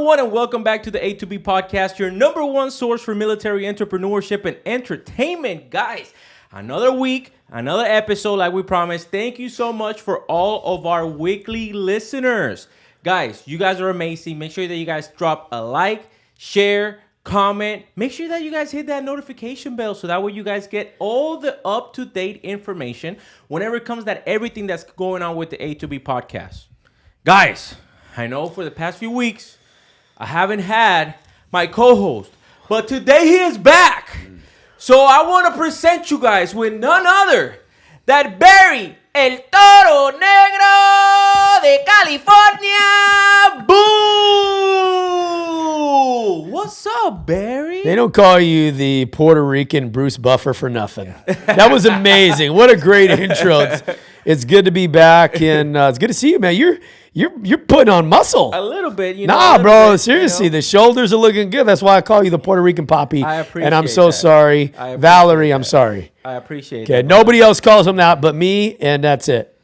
everyone, and welcome back to the A2B podcast, your number one source for military entrepreneurship and entertainment. Guys, another week, another episode like we promised. Thank you so much for all of our weekly listeners. Guys, you guys are amazing. Make sure that you guys drop a like, share, comment. Make sure that you guys hit that notification bell so that way you guys get all the up-to-date information whenever it comes to everything that's going on with the A2B podcast. Guys, I know for the past few weeks, I haven't had my co-host, but today he is back. So I want to present you guys with none other than Barry, el Toro Negro de California. Boo! What's up, Barry? They don't call you the Puerto Rican Bruce Buffer for nothing. That was amazing. What a great intro. It's good to be back, and it's good to see you, man. You're putting on muscle. A little bit, Nah, bro. Seriously, the shoulders are looking good. That's why I call you the Puerto Rican Poppy. I appreciate and I'm so that. sorry, Valerie. I'm sorry. I appreciate Okay, that. nobody else calls him that but me, and that's it.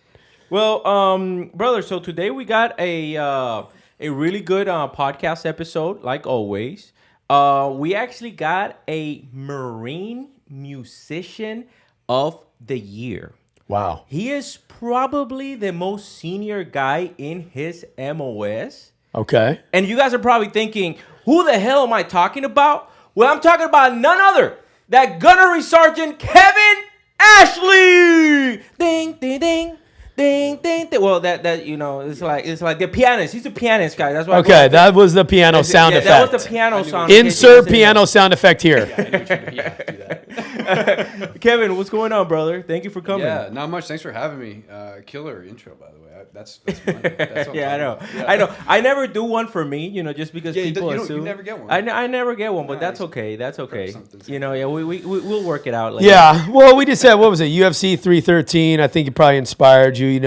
Well, brother, so today we got a really good podcast episode, like always. We actually got a Marine Musician of the Year. Wow. He is probably the most senior guy in his MOS. Okay. And you guys are probably thinking, who the hell am I talking about? Well, I'm talking about none other than Gunnery Sergeant Kevin Ashley. Ding, ding, ding. Ding, ding, ding. Well, that it's like the pianist. He's a pianist guy. That's why. Okay, that was the piano sound effect. That was the piano sound. Insert piano sound effect here. Yeah, I knew you do that. Kevin, what's going on, brother? Thank you for coming. Yeah, not much. Thanks for having me. Killer intro, by the way. That's fun. That's what Yeah, I know. Yeah. I know. I never do one for me, just because people you assume. never get one. I never get one, but No, that's okay. That's okay. something. We'll work it out later. Yeah, well, we just had, what was it, UFC 313. I think it probably inspired you, in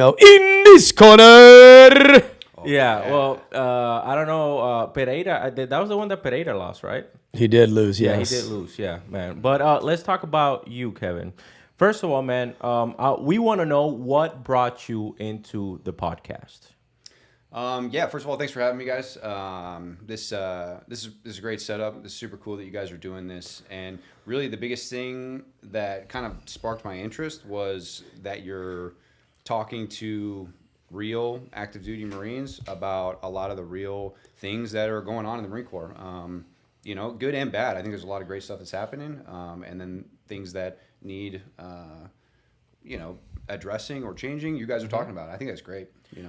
this corner. Yeah. Well, I don't know. Pereira. That was the one that Pereira lost, right? He did lose, yes. Yeah, he did lose. Yeah, man. But let's talk about you, Kevin. First of all, man, we want to know what brought you into the podcast. First of all, thanks for having me, guys. This is a great setup. This is super cool that you guys are doing this. And really, the biggest thing that kind of sparked my interest was that you're talking to real active duty Marines about a lot of the real things that are going on in the Marine Corps. Good and bad. I think there's a lot of great stuff that's happening, and then things that need, addressing or changing. You guys are talking about it. I think that's great.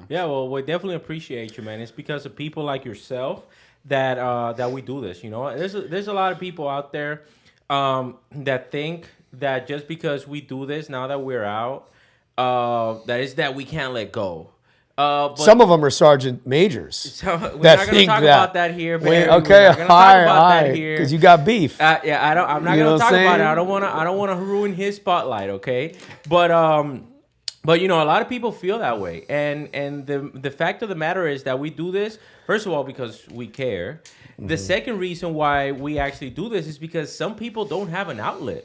Yeah, well, we definitely appreciate you, man. It's because of people like yourself that we do this. There's a lot of people out there that think that just because we do this now that we're out, that we can't let go. But some of them are sergeant majors. So we're that not going to think talk that. about that here. Wait, Barry. okay, We're not gonna talk about that here. because you got beef. I'm not You gonna know what talk I'm about it. saying? I don't want to ruin his spotlight. Okay, but a lot of people feel that way, and the fact of the matter is that we do this first of all because we care. The second reason why we actually do this is because some people don't have an outlet.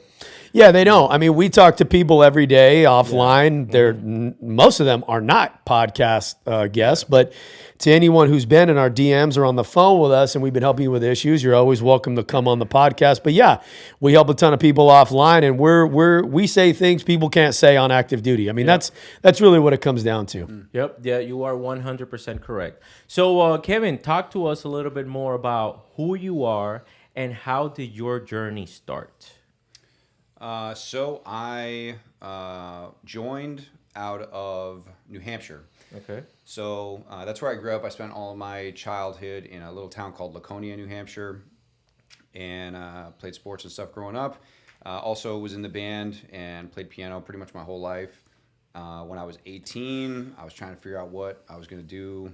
Yeah, they don't. I mean, we talk to people every day offline. Most of them are not podcast guests, but to anyone who's been in our DMs or on the phone with us and we've been helping you with issues, you're always welcome to come on the podcast. But yeah, we help a ton of people offline, and we say things people can't say on active duty. I mean, that's really what it comes down to. Yep. Yeah, you are 100% correct. So, Kevin, talk to us a little bit more about who you are and how did your journey start? So I joined out of New Hampshire. Okay. So that's where I grew up. I spent all of my childhood in a little town called Laconia, New Hampshire, and played sports and stuff growing up. Also was in the band and played piano pretty much my whole life. When I was 18, I was trying to figure out what I was going to do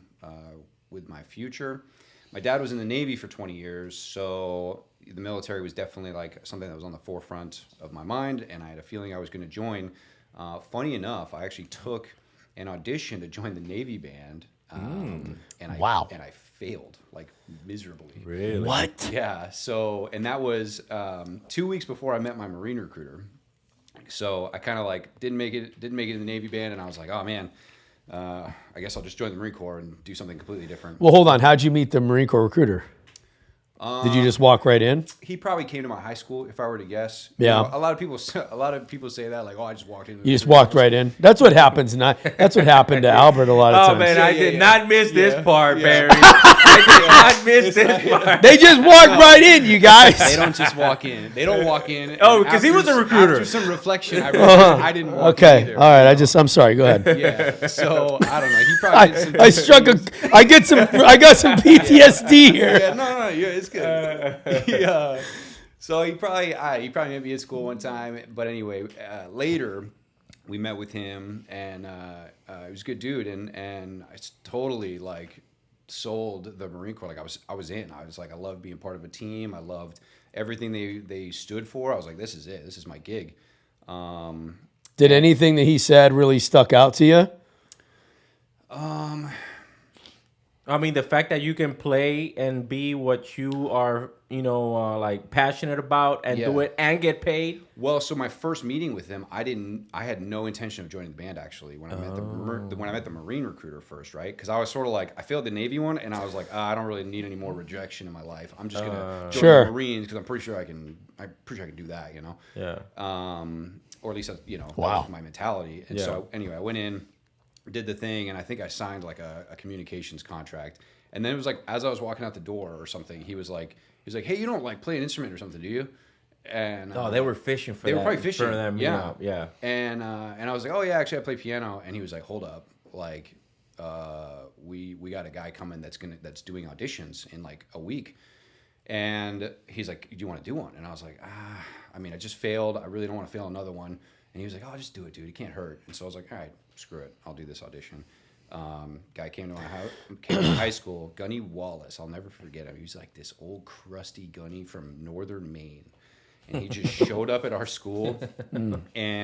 with my future. My dad was in the Navy for 20 years, so the military was definitely like something that was on the forefront of my mind, and I had a feeling I was going to join. Funny enough, I actually took an audition to join the Navy band, and I failed like miserably. Really? What? Yeah. So, and that was 2 weeks before I met my Marine recruiter. So I kind of like didn't make it in the Navy band, and I was like, oh man, I guess I'll just join the Marine Corps and do something completely different. Well, hold on. How'd you meet the Marine Corps recruiter? Did you just walk right in? He probably came to my high school, if I were to guess. Yeah. You know, a lot of people say that, like, oh, I just walked in. You just walked right in. That's what happens. That's what happened to Albert a lot of times. Oh man, I did not miss this part, Yeah. Barry. I did not miss this part. They just walked right in, you guys. They don't just walk in. They don't walk in. Oh, and because he was a recruiter. After some reflection, I realized I didn't walk in Okay. either. All right. I'm sorry. Go ahead. Yeah. So I don't know. He probably did some I got some PTSD here. Yeah, no, yeah, it's good. Yeah. So he probably met me at school one time, but anyway, later we met with him, and he was a good dude, and I totally like sold the Marine Corps. Like I was in. I was like, I loved being part of a team. I loved everything they stood for. I was like, this is it. This is my gig. Did anything that he said really stuck out to you? I mean, the fact that you can play and be what you are, like passionate about and do Yeah. it and get paid. Well, so my first meeting with him, I had no intention of joining the band actually when I met the Marine recruiter first, right? Because I was sort of like, I failed the Navy one, and I was like, I don't really need any more rejection in my life. I'm just gonna join Sure. the Marines because I'm pretty sure I can do that, you know. Yeah. Or at least that Wow. was my mentality. And Yeah. so anyway, I went in, did the thing, and I think I signed like a communications contract. And then it was like as I was walking out the door or something, he was like, hey, you don't like play an instrument or something, do you? And Oh, they were fishing for they that. were probably fishing. For them, Yeah. yeah. And I was like, oh yeah, actually I play piano. And he was like, hold up, like we got a guy coming that's doing auditions in like a week. And he's like, do you want to do one? And I was like, I mean, I just failed. I really don't want to fail another one. And he was like, oh, just do it, dude. It can't hurt. And so I was like, all right, screw it. I'll do this audition. Guy came to my house, came to high school, Gunny Wallace. I'll never forget him. He was like this old crusty Gunny from northern Maine. And he just showed up at our school and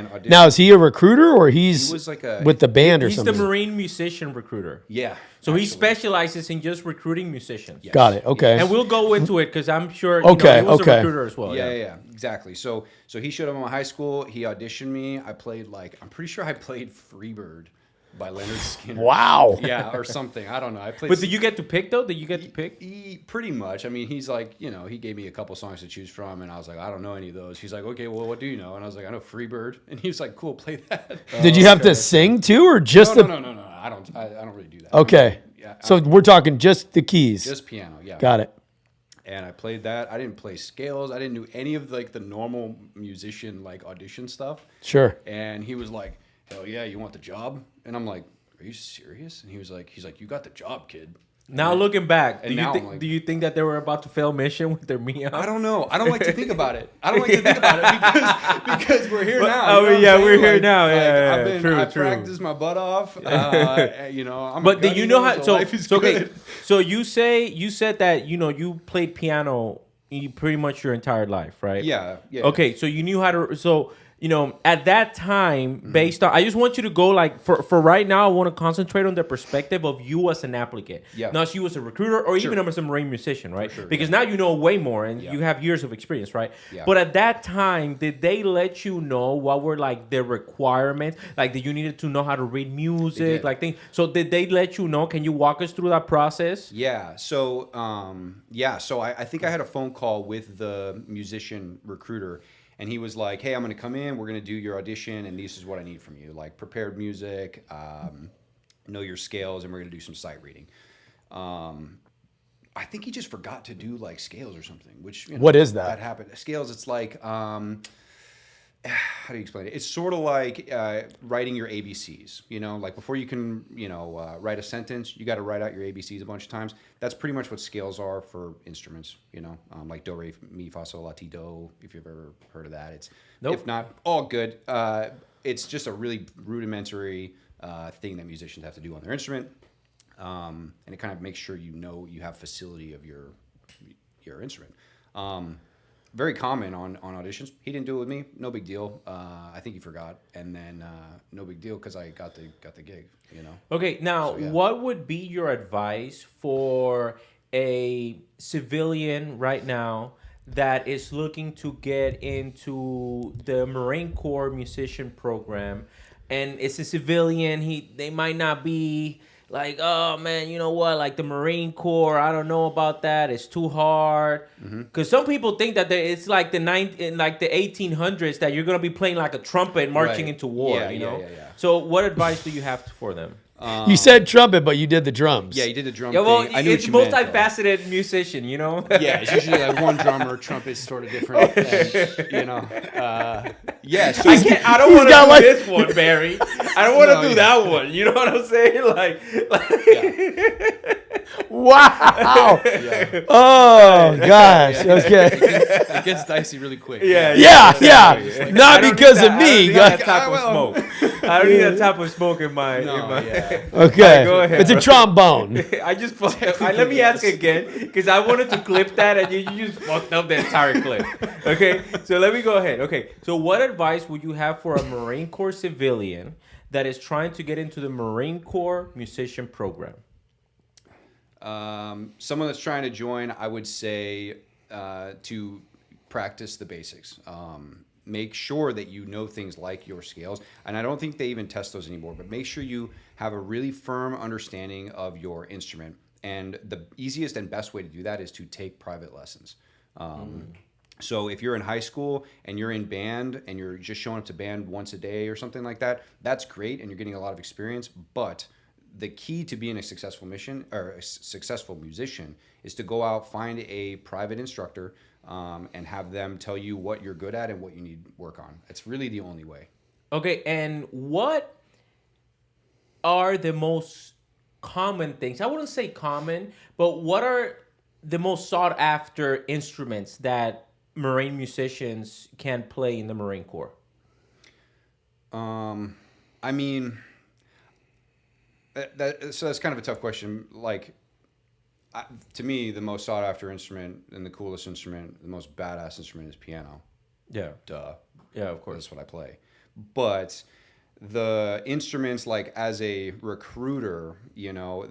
auditioned. Now, is he a recruiter or He he's was like with the band or He's something? the Marine musician recruiter. Yeah. So he actually. specializes in just recruiting musicians. Yes. Got it. Okay. And we'll go into it because I'm sure Okay, he was okay. a recruiter as well. Yeah, exactly. So he showed up at my high school. He auditioned me. I played I'm pretty sure I played Freebird by Leonard Skinner. Wow. Yeah, or something. I don't know. I played. But did you get to pick though? Did you get to pick? Pretty much. I mean, he's like, he gave me a couple songs to choose from, and I was like, I don't know any of those. He's like, okay, well, what do you know? And I was like, I know Freebird, and he was like, cool, play that. Did you have to sing too, or just No. I don't really do that. Okay. Yeah. So we're talking just the keys. Just piano. Yeah. Got it. And I played that. I didn't play scales. I didn't do any of the normal musician audition stuff. Sure. And he was like, hell yeah, you want the job? And I'm like, are you serious? And he's like, you got the job, kid. Now looking back, And now I'm like- do you think that they were about to fail mission with their Mia? I don't know. I don't like to think about it. Because we're here now. Oh, you know what I'm yeah, saying? we're here now. Yeah, I true. practiced my butt off. I'm But a did you gunny, know how? So life is okay. good. So you said that you played piano pretty much your entire life, right? Yeah. Okay, so you knew how to. So at that time, based on, I just want you to go for right now. I want to concentrate on the perspective of you as an applicant, Yeah. not you as a recruiter or Sure. even as a Marine musician, right? sure, Because now you know way more and Yeah. you have years of experience, right? Yeah. But at that time, did they let you know what were the requirements? That you needed to know how to read music, did. things. So did they let you know? Can you walk us through that process? Yeah. So I think I had a phone call with the musician recruiter, and he was like, hey, I'm going to come in. We're going to do your audition, and this is what I need from you. Prepared music, know your scales, and we're going to do some sight reading. I think he just forgot to do scales or something, which, What is that? That happened. Scales, it's how do you explain it? It's sort of like writing your ABCs, before you can, write a sentence, you got to write out your ABCs a bunch of times. That's pretty much what scales are for instruments, like do, re, mi, fa, sol, la, ti, do, if you've ever heard of that. It's, Nope. If not, all good. It's just a really rudimentary thing that musicians have to do on their instrument. And it kind of makes sure you have facility of your instrument. Very common on auditions. He didn't do it with me. No big deal. I think he forgot, and then no big deal because I got the gig. Okay, now what would be your advice for a civilian right now that is looking to get into the Marine Corps musician program? and it's a civilian, they might not be like, oh man, you know what? Like the Marine Corps, I don't know about that. It's too hard. Because some people think that it's like the 1800s that you're gonna be playing like a trumpet marching into war. Yeah, you know. yeah. So what advice do you have for them? You said trumpet, but you did the drums. Yeah, you did the drum Yeah, well, thing. I knew it's what you meant, multifaceted musician, you know. Yeah, it's usually like one drummer. Trumpet's sort of different. And, you know, yeah. So I don't want to do this one, Barry. I don't want to do yeah. that one. You know what I'm saying? Like Wow. Yeah. Oh gosh. Okay. It gets dicey really quick. Yeah. Like, Not because of me. That type of smoke. I don't need that type of smoke in my. Okay. Right, go ahead, It's a bro. trombone. I just let me ask again because I wanted to clip that and you just fucked up the entire clip. Okay, so let me go ahead. Okay, so what advice would you have for a Marine Corps civilian that is trying to get into the Marine Corps musician program? Someone that's trying to join, I would say to practice the basics. Make sure that you know things like your scales. And I don't think they even test those anymore, but make sure you have a really firm understanding of your instrument. And the easiest and best way to do that is to take private lessons. So if you're in high school and you're in band and you're just showing up to band once a day or something like that, that's great and you're getting a lot of experience. But the key to being a successful musician is to go out, find a private instructor, and have them tell you what you're good at and what you need work on. It's really the only way. Okay, and what are the most common things? I wouldn't say common, but what are the most sought after instruments that Marine musicians can play in the Marine Corps? I mean, so that's kind of a tough question. Like, to me, the most sought after instrument and the coolest instrument, the most badass instrument is piano. Yeah. Duh. Yeah, of course. That's what I play. But the instruments, like as a recruiter, you know,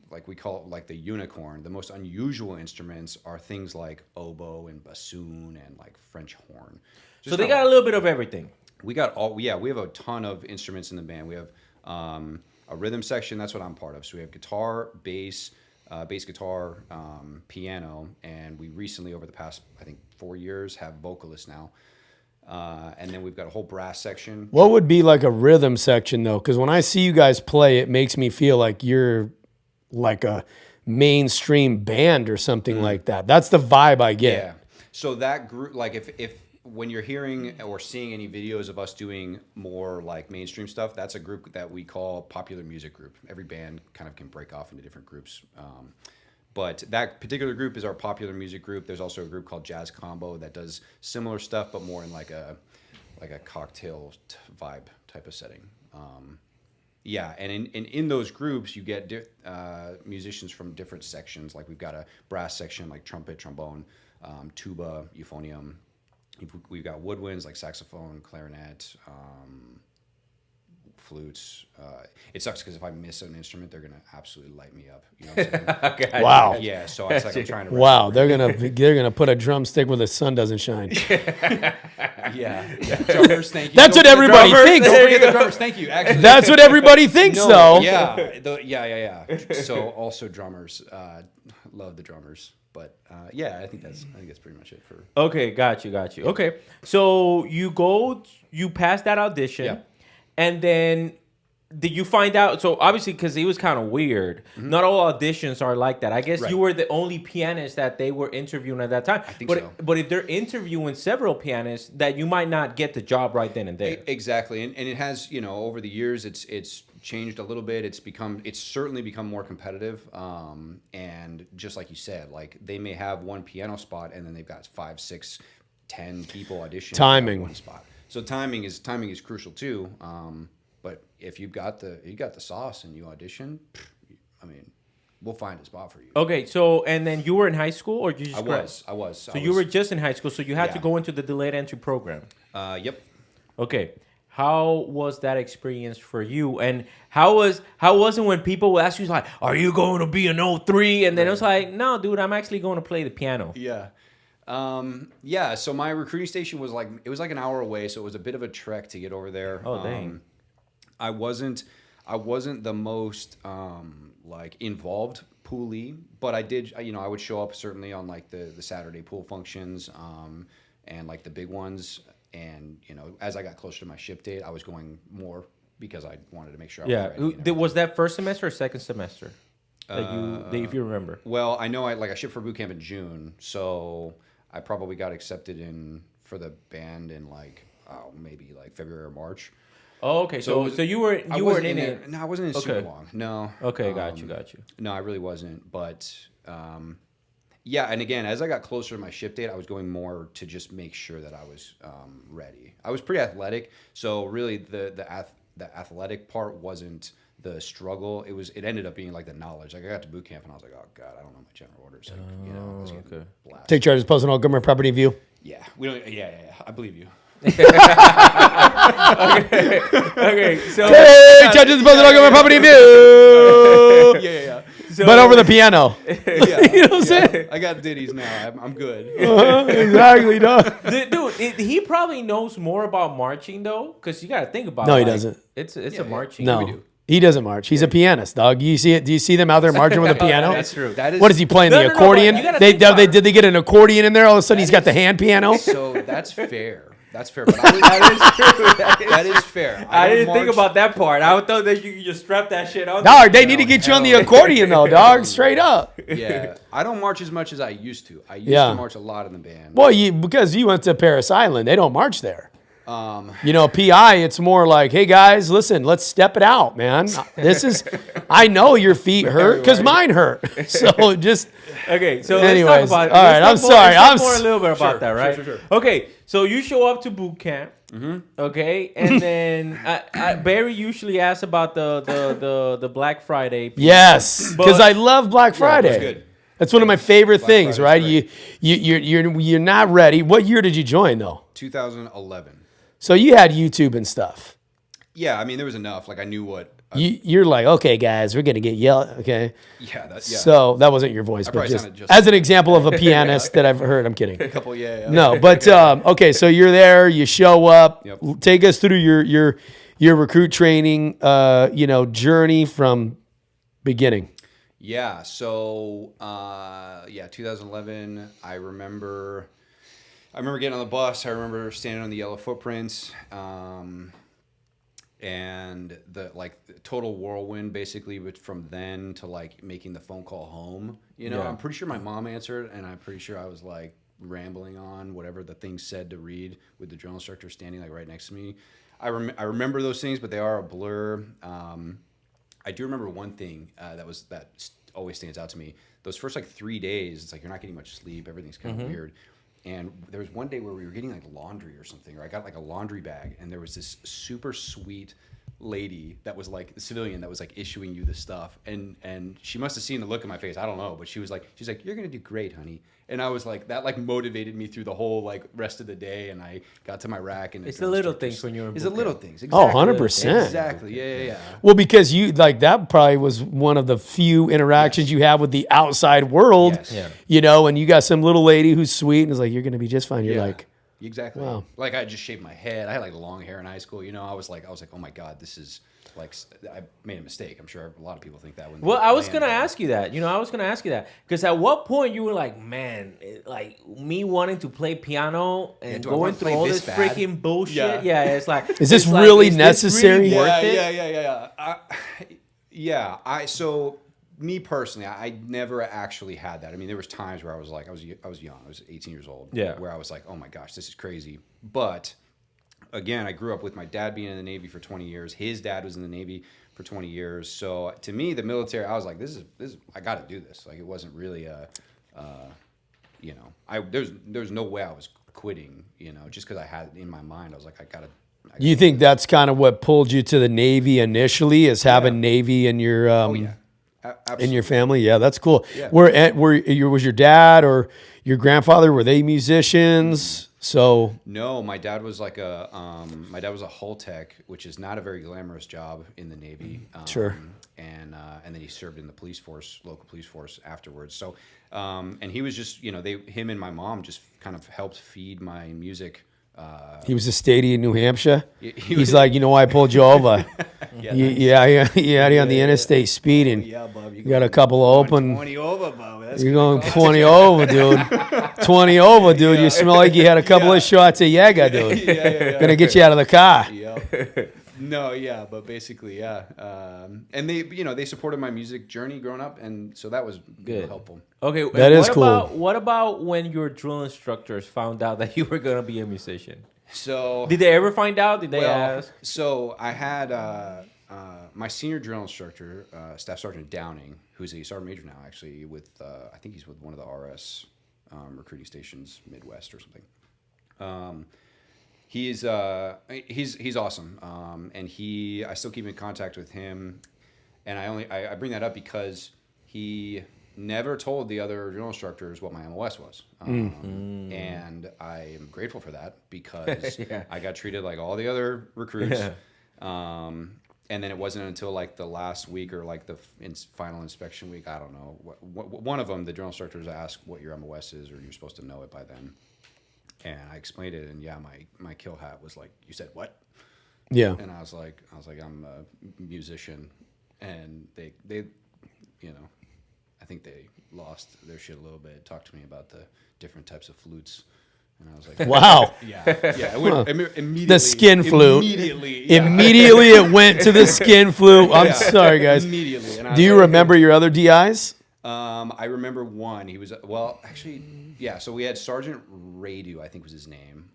like we call it like the unicorn, the most unusual instruments are things like oboe and bassoon and like French horn. So they got a little bit of everything. We got we have a ton of instruments in the band. We have a rhythm section. That's what I'm part of. So we have guitar, bass guitar, piano, and we recently, over the past, I think, 4 years, have vocalists now. And then we've got a whole brass section. What would be like a rhythm section though? Because when I see you guys play, it makes me feel like you're like a mainstream band or something like that. That's the vibe I get. Yeah. So that group, like if when you're hearing or seeing any videos of us doing more like mainstream stuff, that's a group that we call popular music group. Every band kind of can break off into different groups. But that particular group is our popular music group. There's also a group called Jazz Combo that does similar stuff, but more in like a cocktail vibe type of setting. Yeah, and in those groups, you get musicians from different sections. Like we've got a brass section like trumpet, trombone, tuba, euphonium. We've got woodwinds like saxophone, clarinet, flutes. It sucks because if I miss an instrument, they're gonna absolutely light me up. You know what I'm saying? Wow. Yeah. So it's like I'm trying to. Wow, they're gonna put a drumstick where the sun doesn't shine. Yeah. Drummers, thank you. That's what everybody thinks. Don't forget the drummers. Thank you. Actually, That's what everybody thinks, though. Yeah. Yeah. So also drummers. Love the drummers. But yeah, I think that's pretty much it for. Okay, got you. Okay, so you pass that audition, Yeah. and then did you find out? So obviously, because it was kind of weird. Mm-hmm. Not all auditions are like that. I guess Right. you were the only pianist that they were interviewing at that time. I think so. But if they're interviewing several pianists, that you might not get the job right then and there. Exactly, and it has, you know, over the years it's changed a little bit. It's certainly become more competitive, and just like you said, like they may have one piano spot and then they've got 5, 6, 10 people auditioning Timing. for one spot. So timing is crucial too. But if you got the sauce and you audition, I mean, we'll find a spot for you. Okay, so and then you were in high school, or you just I was. So you were just in high school, so you had to Yeah. go into the delayed entry program. Yep. Okay. How was that experience for you? And how was it when people would ask you like, "Are you going to be an 03?" And then it was like, "No, dude, I'm actually going to play the piano." Yeah. Yeah. So my recruiting station was like an hour away, so it was a bit of a trek to get over there. Oh, dang. I wasn't the most like involved poolee, but I did. I would show up certainly on like the Saturday pool functions, and like the big ones. And as I got closer to my ship date, I was going more because I wanted to make sure I was ready. Yeah. Was that first semester or second semester? If you remember. Well, I know I shipped for boot camp in June, so I probably got accepted in for the band in maybe like February or March. Oh, okay. So you weren't in it. No, I wasn't in it super long. No. Okay, got you. No, I really wasn't. But yeah, and again, as I got closer to my ship date, I was going more to just make sure that I was ready. I was pretty athletic, so really the athletic part wasn't the struggle. It ended up being like the knowledge. Like I got to boot camp and I was like, oh god, I don't know my general orders. Like, I was getting blasted. Take charge of posting all Gunnery property view. Yeah, we don't. Yeah. I believe you. Okay. So Take charge of posting all Gunnery property view. Yeah. So, But over the piano. Yeah, You know what I'm saying? I got ditties now. I'm good. Exactly, dog. dude, he probably knows more about marching though, because you got to think about. No, it. he doesn't. It's a marching. No. we do. He doesn't march. He's a pianist, dog. You see it? Do you see them out there marching with a piano? That's true. That is What is he playing? No, The no, accordion? but you gotta They think about it. did they get an accordion in there? All of a sudden, he's got the hand piano. So that's fair. That's fair. But that is fair. I don't didn't think march- about that part. I thought that you could just strap that shit on. Dog, they need to get you on the accordion though, dog. Straight up. Yeah, I don't march as much as I used to. I used Yeah. to march a lot in the band. Well, because you went to Paris Island, they don't march there. PI, it's more like, hey guys, listen, let's step it out, man. I know your feet hurt because mine hurt. So just. Okay, so Anyways, let's talk about. all right, I'm sorry. Let's talk more a little bit about that, right? Sure. Okay, so you show up to boot camp. Okay, and then Barry usually asks about the Black Friday. Yes, because I love Black Friday. that's good. That's one of my favorite things, Friday's right? You're not ready. What year did you join though? 2011. So you had YouTube and stuff. Yeah, I mean there was enough. Like I knew what. You're like, okay, guys, we're gonna get yelled. Okay, Yeah. so that wasn't your voice, but probably just sounded just as an example of a pianist that I've heard. I'm kidding. A couple. Yeah. No, but okay, so you're there. You show up. Yep. Take us through your recruit training, journey from beginning. Yeah. So 2011. I remember getting on the bus. I remember standing on the yellow footprints. And the total whirlwind basically from then to like making the phone call home. I'm pretty sure my mom answered, and I'm pretty sure I was like rambling on whatever the thing said to read with the drill instructor standing like right next to me. I remember those things, but they are a blur. I do remember one thing that always stands out to me. Those first like 3 days, it's like you're not getting much sleep. Everything's kind of weird. And there was one day where we were getting like laundry or something, or I got like a laundry bag, and there was this super sweet lady that was like the civilian that was like issuing you the stuff, and she must have seen the look in my face. I don't know, but she's like, you're gonna do great, honey. And I was like, that like motivated me through the whole like rest of the day, and I got to my rack, and It's the little things when you're in It's the boot little camp. things. Oh, Exactly. 100%. Exactly. Yeah. Well, because you that probably was one of the few interactions you have with the outside world, Yes. Yeah. and you got some little lady who's sweet and is like, you're going to be just fine. You're Yeah. like, Exactly. Wow. Like I just shaved my head. I had like long hair in high school. I was like, oh my god, this is like I made a mistake. I'm sure a lot of people think that. When Well, they I was land, gonna but- ask you that. Because at what point you were like, man, like me wanting to play piano and do I wanna going through play all this this bad? freaking bullshit. Yeah. Yeah, it's like, Is this it's like, really is this necessary? worth it? Yeah. So me personally, I never actually had that. I mean, there was times where I was like, I was young. I was 18 years old. Yeah. Where I was like, oh my gosh, this is crazy. But again, I grew up with my dad being in the Navy for 20 years. His dad was in the Navy for 20 years. So to me, the military, I was like, this is I got to do this. Like it wasn't really there's no way I was quitting. Just because I had it in my mind, I was like, I got to. you think that's kind of what pulled you to the Navy initially, is having Navy in your in your family? Yeah, that's cool. Yeah. Was your dad or your grandfather, were they musicians? So No, my dad was like my dad was a hull tech, which is not a very glamorous job in the Navy. Sure. And then he served in the police force, local police force afterwards. So, and he was just, him and my mom just kind of helped feed my music. he was a statey in New Hampshire. He's like, I pulled you over. Yeah, you out here on the interstate speeding. Yeah, Bob. You got a couple of open. 20 over, Bob. That's You're going 20 over, dude. 20 over, dude. You smell like you had a couple of shots of Jaeger, dude. Gonna get you out of the car. Yeah. No, yeah, but basically, yeah. And they supported my music journey growing up, and so that was Good. helpful. Okay, that is cool. What about when your drill instructors found out that you were gonna be a musician? So Did they ever find out? Did they ask? So I had my senior drill instructor, Staff Sergeant Downing, who's a sergeant major now, actually, with I think he's with one of the RS recruiting stations, Midwest or something. He's awesome, and I still keep in contact with him, and I bring that up because he never told the other drill instructors what my MOS was, and I am grateful for that because I got treated like all the other recruits, and then it wasn't until like the last week or like the final inspection week, I don't know, one of them, the drill instructors asked what your MOS is, or you're supposed to know it by then. And I explained it, and my kill hat was like, "You said what?" Yeah. And I was like, "I'm a musician," and they, I think they lost their shit a little bit. Talked to me about the different types of flutes, and I was like, "Wow, yeah." It went immediately. The skin flute. Immediately, it went to the skin flute. I'm sorry, guys. Immediately. Do you remember your other DIs? I remember one. He was actually, yeah. So we had Sergeant Radu, I think was his name.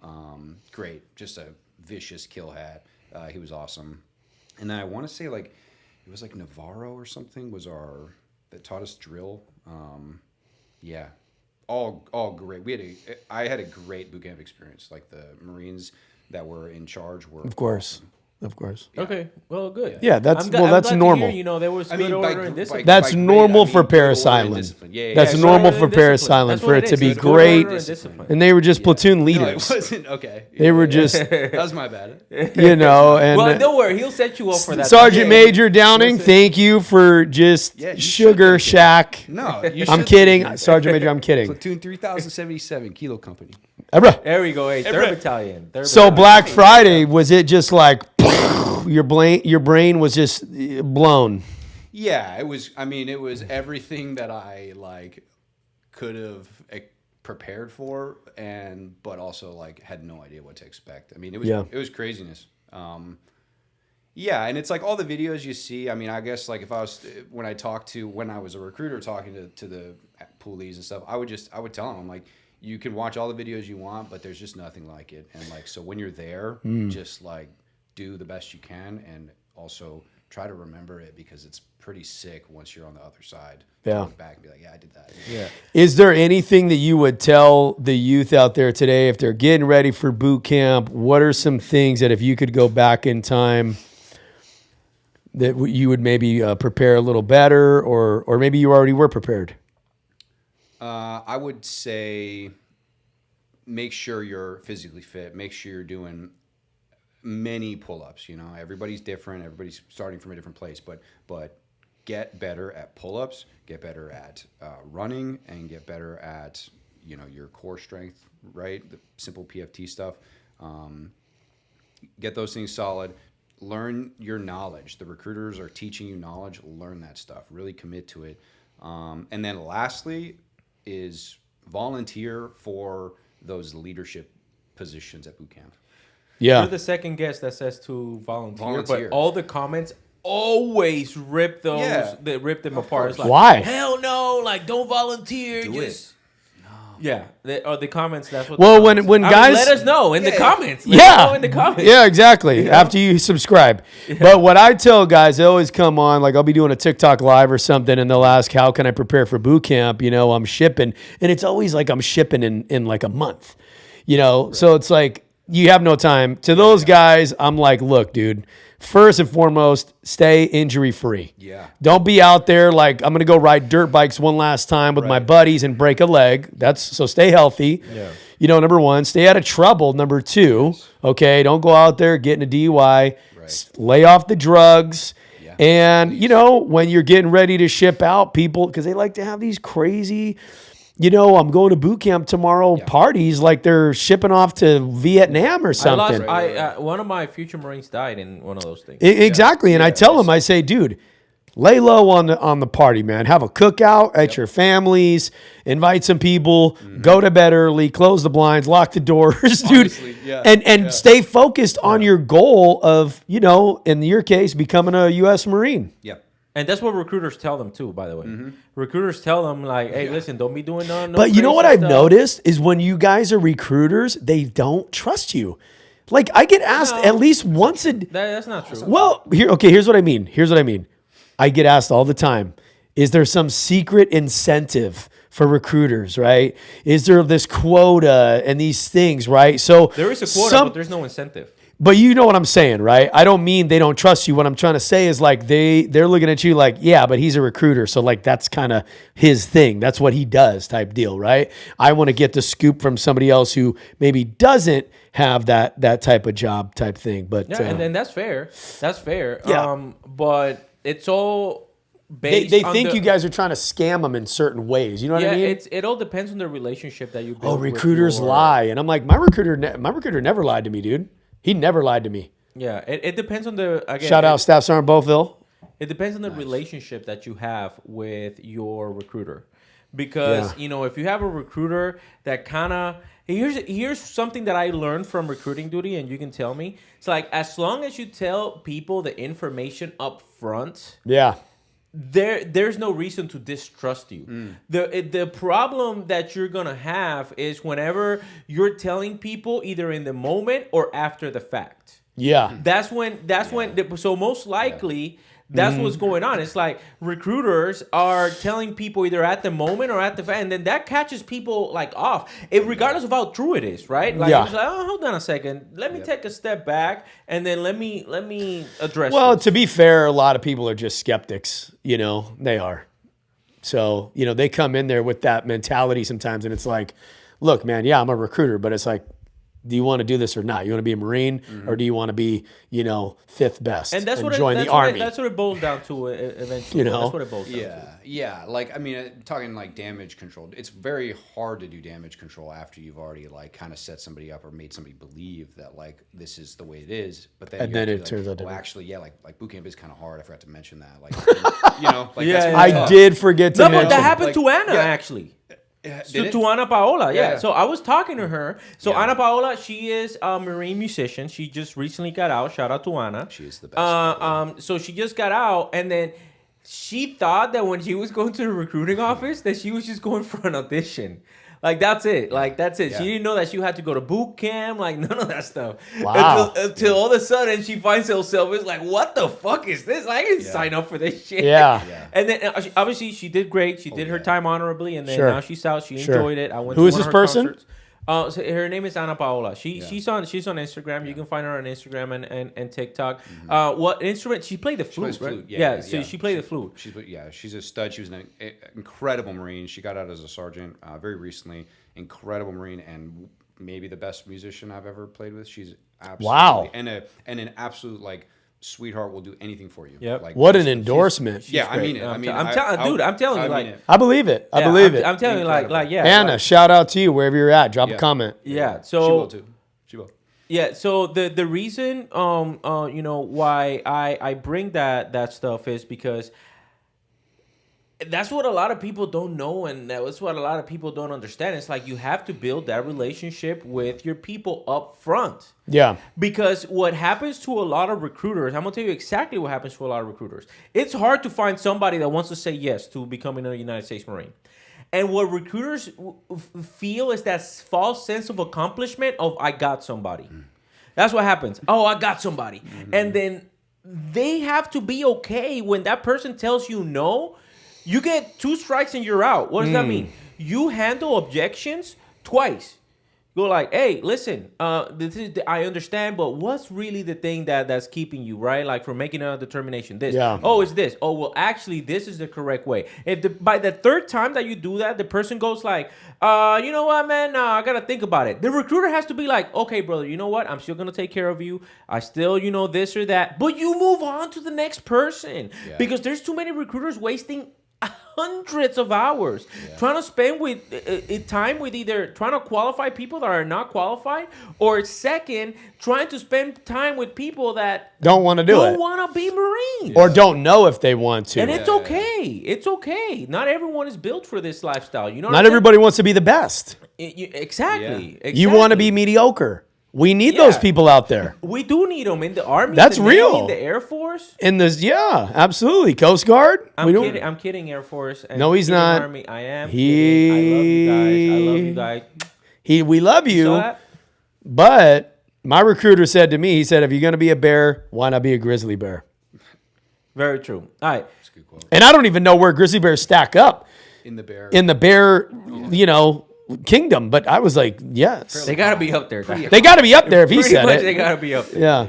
Great, just a vicious kill hat. He was awesome. And then I want to say it was like Navarro or something that taught us drill. Yeah, all great. I had a great boot camp experience. Like the Marines that were in charge were Of course. awesome. Of course. Yeah. Okay, well, good. Yeah, that's I'm that's glad normal. To hear, there was good order and discipline. That's normal for Parris Island. That's normal for Parris Island for it to be great. And they were just platoon leaders. No, it wasn't. Okay. They were just, That was my bad. And well, don't worry, he'll set you up for that. Sergeant Major Downing, thank you for just Sugar Shack. No, I'm kidding, Sergeant Major. I'm kidding. Platoon 3077 Kilo Company. There we go. Hey, third battalion. So Black Friday, was it just like your brain was just blown? Yeah, it was. I mean, it was everything that I could have prepared for, but also had no idea what to expect. I mean, it was craziness. Yeah, and it's like all the videos you see. I mean, I guess when I was a recruiter talking to the poolies and stuff, I would tell them, I'm like, you can watch all the videos you want, but there's just nothing like it. And so when you're there, just do the best you can, and also try to remember it, because it's pretty sick once you're on the other side. Yeah. Look back and be like, yeah, I did that. Yeah. Is there anything that you would tell the youth out there today if they're getting ready for boot camp? What are some things that if you could go back in time that you would maybe prepare a little better, or maybe you already were prepared? I would say make sure you're physically fit. Make sure you're doing many pull-ups. Everybody's different. Everybody's starting from a different place. But get better at pull-ups. Get better at running, and get better at your core strength. Right, the simple PFT stuff. Get those things solid. Learn your knowledge. The recruiters are teaching you knowledge. Learn that stuff. Really commit to it. And then lastly is volunteer for those leadership positions at boot camp. Yeah. You're the second guest that says to volunteer. But all the comments always rip those. Yeah. They rip them apart. It's why? Hell no! Don't volunteer. Do it. Yeah, the comments. That's what. Well, when guys let us know in the comments. Let us know in the comments. Yeah, exactly. After you subscribe. Yeah. But what I tell guys, they always come on. I'll be doing a TikTok live or something, and they'll ask, "How can I prepare for boot camp?" I'm shipping, and it's always I'm shipping in a month. Right. So it's you have no time. To those guys, I'm like, look, dude. First and foremost, stay injury free. Yeah. Don't be out there I'm going to go ride dirt bikes one last time with my buddies and break a leg. So stay healthy. Yeah. number one, stay out of trouble. Number two, okay, don't go out there getting a DUI. Right. Lay off the drugs. Yeah, And, please. when you're getting ready to ship out, people, because they like to have these crazy, I'm going to boot camp tomorrow parties like they're shipping off to Vietnam or something. One of my future Marines died in one of those things. Exactly. And I tell them, I say, dude, lay low on the party, man. Have a cookout at your families. Invite some people. Go to bed early. Close the blinds. Lock the doors, dude. Honestly, yeah. And stay focused on your goal of, in your case, becoming a U.S. Marine. Yeah. And that's what recruiters tell them too, by the way. Recruiters tell them like, "Hey, listen, don't be doing no." But you know what I've stuff. noticed is when you guys are recruiters, they don't trust you. Like I get asked at least once a. That's not true. Well, here's what I mean. I get asked all the time, is there some secret incentive for recruiters, right? Is there this quota and these things, right? So there is a quota, but there's no incentive. But you know what I'm saying, right? I don't mean they don't trust you. What I'm trying to say is like they're looking at you like, yeah, but he's a recruiter. So like that's kind of his thing. That's what he does type deal, right? I want to get the scoop from somebody else who maybe doesn't have that type of job type thing. But yeah, and that's fair. That's fair. Yeah. But it's all based they on think you guys are trying to scam them in certain ways. You know what I mean? It all depends on the relationship that you build. Recruiters lie. And I'm like, my recruiter never lied to me, dude. He never lied to me. Yeah, it depends on the shout out Staff Sergeant Beauville. It depends on the relationship that you have with your recruiter, because if you have a recruiter that kind of here's something that I learned from recruiting duty, and you can tell me, it's like as long as you tell people the information up front, there's no reason to distrust you. The problem that you're gonna have is whenever you're telling people either in the moment or after the fact. Yeah. That's when so most likely that's what's going on. It's like recruiters are telling people either at the moment or at the fact, and then that catches people like off. Regardless of how true it is, right? Like it's like, oh, hold on a second. Let me take a step back and then let me address Well, this. to be fair, a lot of people are just skeptics, they are. So, they come in there with that mentality sometimes, and it's like, look, man, I'm a recruiter, but it's like, do you want to do this or not? You want to be a Marine, or do you want to be, fifth best and join the Army? That's what it boils down to eventually. That's what it boils down to. Yeah. Like, I mean, talking like damage control, it's very hard to do damage control after you've already like kind of set somebody up or made somebody believe that like this is the way it is. But then, it turns out well, actually, like boot camp is kind of hard. I forgot to mention that. Like, I did forget to mention. But that happened to Anna actually. To Ana Paola, Yeah. So I was talking to her. So Ana Paola, she is a Marine musician. She just recently got out. Shout out to Ana. She is the best. So she just got out, and then she thought that when she was going to the recruiting office, that she was just going for an audition. Like, that's it. Yeah. She didn't know that she had to go to boot camp. Like, none of that stuff. Wow. Until all of a sudden, she finds herself, it's like, what the fuck is this? I didn't sign up for this shit. Yeah. And then, obviously, she did great. She did her time honorably. And then now she's out. She enjoyed it. I went Who to is one this of her person? concerts. So her name is Ana Paola. She's on Instagram. You can find her on Instagram and TikTok. What instrument? She played the flute, right? Flute. So she played the flute. She's a stud. She was an incredible Marine. She got out as a sergeant very recently. Incredible Marine and maybe the best musician I've ever played with. She's absolutely and an absolute like sweetheart. Will do anything for you. Yep. Like, What an endorsement. Yeah, I mean it. I'm telling you, like, I believe it. I believe it. I'm telling you, like, yeah. Anna, shout out to you wherever you're at. Drop a comment. Yeah. she So will too. She will. yeah. So the reason why I bring that stuff is because that's what a lot of people don't know, and that's what a lot of people don't understand. It's like you have to build that relationship with your people up front. Yeah. Because what happens to a lot of recruiters, I'm going to tell you exactly what happens to a lot of recruiters. It's hard to find somebody that wants to say yes to becoming a United States Marine. And what recruiters feel is that false sense of accomplishment of, I got somebody. That's what happens. Oh, I got somebody. And then they have to be okay when that person tells you no. You get 2 strikes and you're out. What does that mean? You handle objections twice. Go like, hey, listen, this is I understand, but what's really the thing that's keeping you, right? Like for making a determination. This. Yeah. Oh, it's this. Oh, well, actually, this is the correct way. If by the third time that you do that, the person goes like, you know what, man? Nah, I gotta think about it. The recruiter has to be like, okay, brother, you know what? I'm still gonna take care of you. I still, this or that. But you move on to the next person because there's too many recruiters wasting hundreds of hours trying to spend with time with either trying to qualify people that are not qualified, or second, trying to spend time with people that don't want to do it, don't want to be Marines, or don't know if they want to. And it's okay. It's okay. Not everyone is built for this lifestyle. You know, not everybody wants to be the best. Exactly. You want to be mediocre. We need those people out there. We do need them in the Army. That's in the real. Navy, in the Air Force. In this, absolutely. Coast Guard. I'm kidding, Air Force. No, he's not. Army. I am. Kidding. I love you guys. We love you. You saw that? But my recruiter said to me, he said, if you're going to be a bear, why not be a grizzly bear? Very true. All right. That's a good quote. And I don't even know where grizzly bears stack up In the bear. kingdom. But I was like, yes. They got to be up there. They got to be up there if he said it. They got to be up there. Yeah.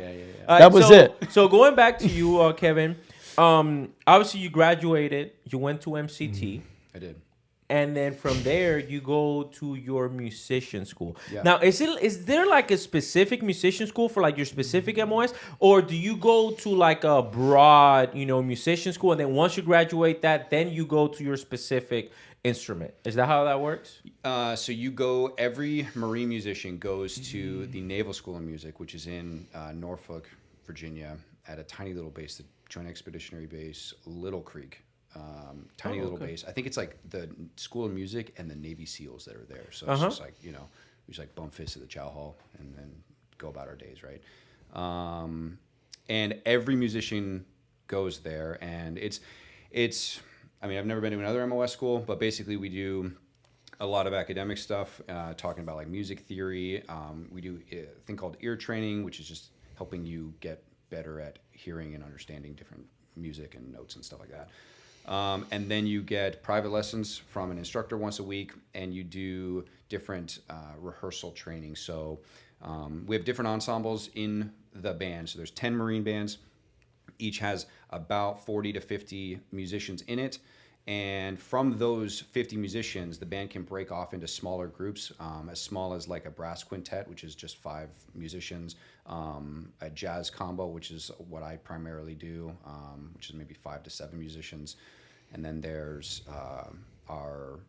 All That was it. So going back to you, Kevin, obviously you graduated. You went to MCT. I did. And then from there, you go to your musician school. Yeah. Now, is there like a specific musician school for like your specific MOS? Or do you go to like a broad, musician school, and then once you graduate that, then you go to your specific instrument? Is that how that works? So every Marine musician goes to the Naval School of Music, which is in Norfolk, Virginia, at a tiny little base, the Joint Expeditionary Base, Little Creek. Tiny little base. I think it's like the School of Music and the Navy SEALs that are there. So it's just like, we just like bump fists at the chow hall and then go about our days, right? And every musician goes there, and it's. I mean, I've never been to another MOS school, but basically we do a lot of academic stuff, talking about like music theory. We do a thing called ear training, which is just helping you get better at hearing and understanding different music and notes and stuff like that. And then you get private lessons from an instructor once a week, and you do different rehearsal training. So we have different ensembles in the band. So there's 10 Marine bands. Each has about 40 to 50 musicians in it. And from those 50 musicians, the band can break off into smaller groups, as small as like a brass quintet, which is just 5 musicians, a jazz combo, which is what I primarily do, which is maybe 5 to 7 musicians. And then there's our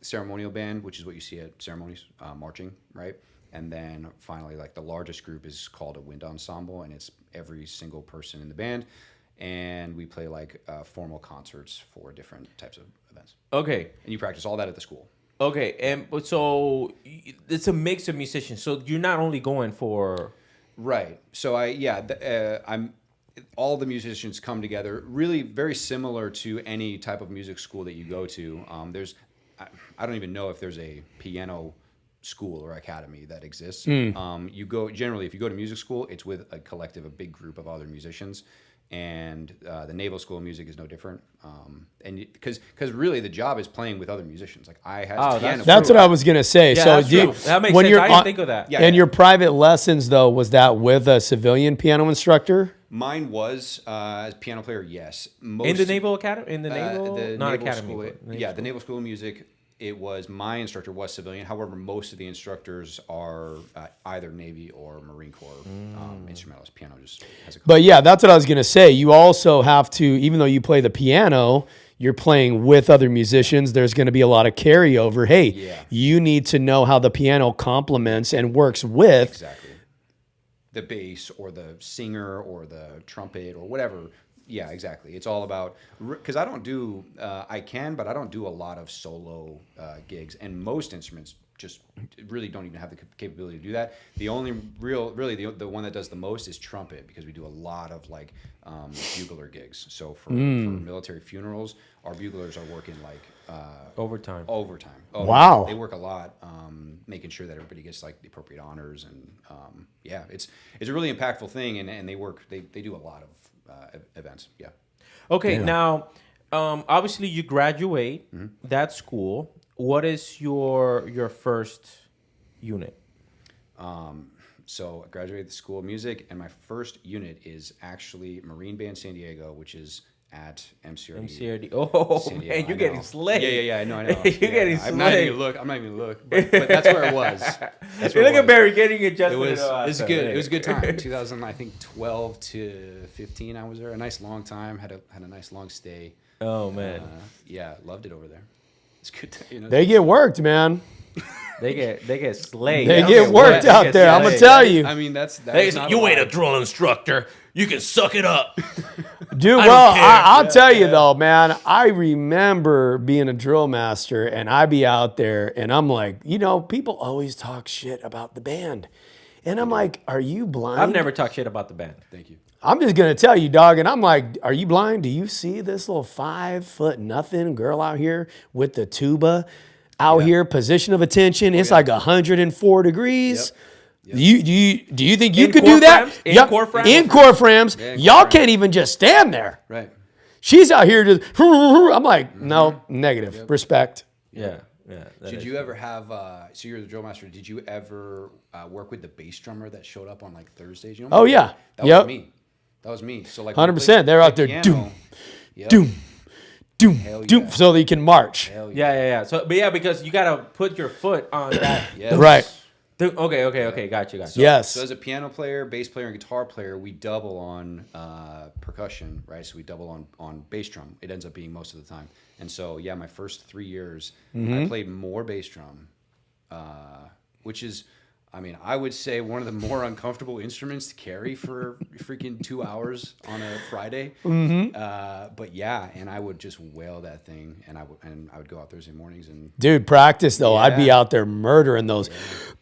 ceremonial band, which is what you see at ceremonies, marching, right? And then finally, like the largest group is called a wind ensemble, and it's every single person in the band. And we play like formal concerts for different types of events. Okay. And you practice all that at the school. Okay. And so it's a mix of musicians. So you're not only going for... Right. So I'm all the musicians come together, really very similar to any type of music school that you go to. I don't even know if there's a piano school or academy that exists. You go generally, if you go to music school, it's with a collective, a big group of other musicians. And the Naval School of Music is no different. And because really the job is playing with other musicians. Like I had piano. That's what I was gonna say. Yeah, so that makes sense. I didn't think of that. Yeah, and your private lessons though, was that with a civilian piano instructor? Mine was as piano player, yes. In the Naval Academy? In the Naval? The Not Naval Academy. School, the Naval School of Music. My instructor was civilian. However, most of the instructors are either Navy or Marine Corps instrumentalists. Piano just has a... But yeah, that's what I was going to say. You also have to, even though you play the piano, you're playing with other musicians. There's going to be a lot of carryover. Hey, you need to know how the piano complements and works with... Exactly. The bass or the singer or the trumpet or whatever. Yeah, exactly. It's all about, because I don't do, I can, but I don't do a lot of solo gigs, and most instruments just really don't even have the capability to do that. The only the one that does the most is trumpet, because we do a lot of like bugler gigs. So for military funerals, our buglers are working like overtime. Oh, wow. They work a lot, making sure that everybody gets like the appropriate honors, and it's a really impactful thing, and they do a lot of events. Yeah. Okay. Yeah. Now, obviously you graduate that school. What is your first unit? So I graduated the School of Music, and my first unit is actually Marine Band San Diego, which is at MCRD. MCRD. Oh, San Diego, man, you're I getting know. slayed. Yeah, I know. You're getting I'm not even slayed. gonna look, but that's where it was. That's where Look it at was. Barry getting adjusted. It was outside. good. It was a good time. 2012 to 15, I was there. A nice long time. Had a nice long stay. Oh man, Yeah, loved it over there. It's good. They get worked, man. they get slayed. They don't get worked wet, they out get there. I'm gonna slayed. tell you, I mean, that's not You a ain't a lie. drill instructor. You can suck it up. dude. I Well, don't care. I'll tell you though, man. I remember being a drill master, and I be out there, and I'm like, people always talk shit about the band, and I'm like, are you blind? I've never talked shit about the band. Thank you. I'm just gonna tell you, dog, and I'm like, are you blind? Do you see this little 5 foot nothing girl out here with the tuba out here, position of attention? It's like 104 degrees. Yep. Do you think you In could core do that? frames? In core frames? In core frames. Yeah, in core Y'all frames. can't even just stand there. Right. She's out here just. I'm like, no, negative. Respect. Yeah. that Did is- you ever have? So you're the drill master. Did you ever work with the bass drummer that showed up on like Thursdays? You know? Oh, yeah. That Yep. was me. That was me. So like 100%. They're out there, doom, Yep. doom, doom, Hell doom, yeah. so that you can march. Hell yeah. Yeah. So, but yeah, because you gotta put your foot on that. Yes. Right. Okay. Got you. Yes. So as a piano player, bass player, and guitar player, we double on percussion, right? So we double on bass drum. It ends up being most of the time. And so yeah, my first 3 years, I played more bass drum, which is, I mean, I would say one of the more uncomfortable instruments to carry for freaking 2 hours on a Friday. But yeah, and I would just wail that thing, and I would go out Thursday mornings and Dude, practice though. I'd be Yeah. out there murdering those.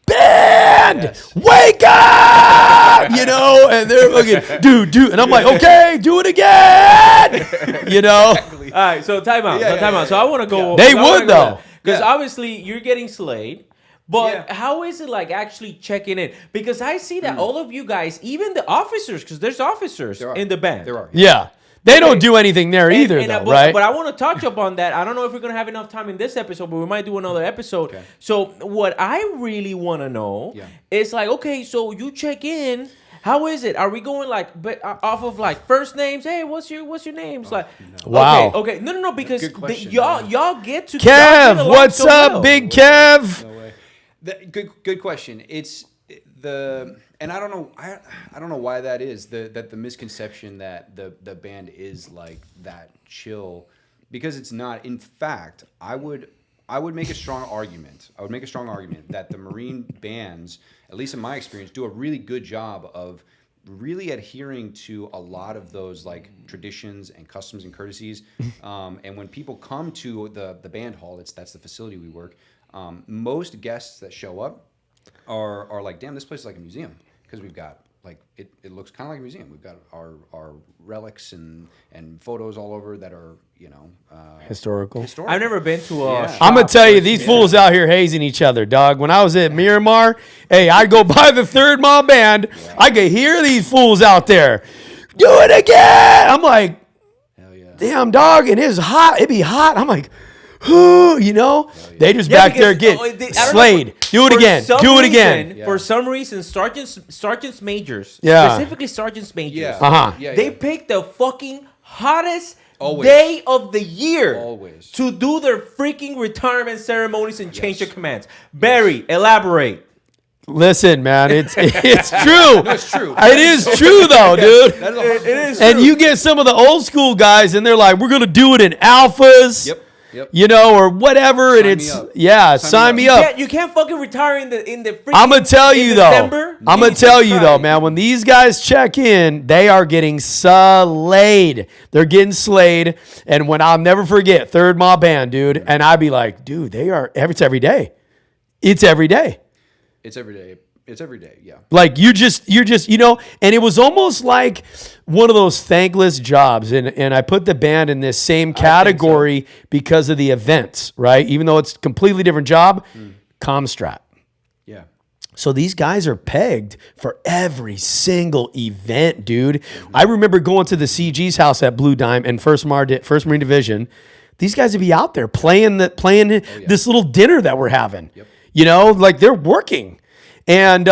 Band, wake up! And they're looking, dude, and I'm like, okay, do it again. All right. So time out. So I want to go. They would, though. because Yeah. obviously you're getting slayed. But Yeah. how is it like actually checking in? Because I see that all of you guys, even the officers, because there's officers There are. in the band. There are. Yeah. They don't do anything there either, And though, but, right? But I want to touch up on that. I don't know if we're going to have enough time in this episode, but we might do another episode. Okay. So what I really want to know is like, okay, so you check in. How is it? Are we going like off of like first names? Hey, what's your name? It's like, Wow. Okay. No, because Good question, y'all get to y'all Kev, get along what's so up, well. Big Kev? No way. Good question. It's and I don't know why that is. The misconception that the band is like that chill, because it's not. In fact, I would make a strong argument. I would make a strong argument that the Marine bands, at least in my experience, do a really good job of really adhering to a lot of those like traditions and customs and courtesies. And when people come to the band hall, that's the facility we work. Most guests that show up are like, damn, this place is like a museum, because we've got like it looks kind of like a museum. We've got our relics and photos all over that are Historical. I've never been to a. Yeah. shop I'm gonna tell you, where- these fools out here hazing each other, dog. When I was at Miramar, hey, I'd go by the Third Mile Band. I could hear these fools out there. Do it again. I'm like, Hell yeah. damn, dog, and it's hot. It'd be hot. I'm like, they just back there because, getting I don't know, slayed. Do it for again. some Do it reason- again. For some reason, sergeants majors, Yeah. specifically sergeants majors, Yeah. Uh-huh. Yeah. they pick the fucking hottest Always. day of the year Always. to do their freaking retirement ceremonies and change their commands. Barry, elaborate. Listen, man, it's true. It's true. It is true though, dude. It is And true. you get some of the old school guys, and they're like, "We're gonna do it in alphas." Yep. Or whatever, and Sign it's me up. sign me me up. You can't fucking retire in the freaking. I'm gonna tell in you December. though. I'm gonna Jesus tell you though, Christ. man. When these guys check in, they are getting slayed. They're getting slayed. And when I'll never forget, Third Mile Band, dude. And I'd be like, dude, it's every day. It's every day. It's every day. It's every day. Yeah. Like you're just, and it was almost like one of those thankless jobs. And I put the band in this same category because of the events, right? Even though it's a completely different job, Comstrat. Yeah. So these guys are pegged for every single event, dude. I remember going to the CG's house at Blue Dime and First Marine Division. These guys would be out there playing this little dinner that we're having. Yep. Like they're working. And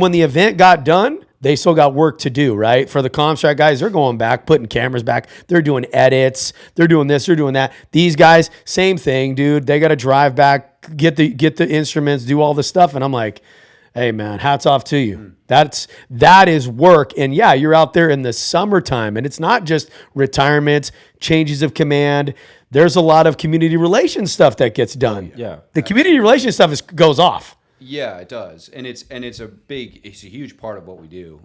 when the event got done, they still got work to do, right? For the Comstrat guys, they're going back, putting cameras back. They're doing edits. They're doing this. They're doing that. These guys, same thing, dude. They got to drive back, get the instruments, do all this stuff. And I'm like, hey, man, hats off to you. That is work. And yeah, you're out there in the summertime, and it's not just retirements, changes of command. There's a lot of community relations stuff that gets done. Yeah. The community relations stuff goes off. Yeah, it does, and it's a huge part of what we do.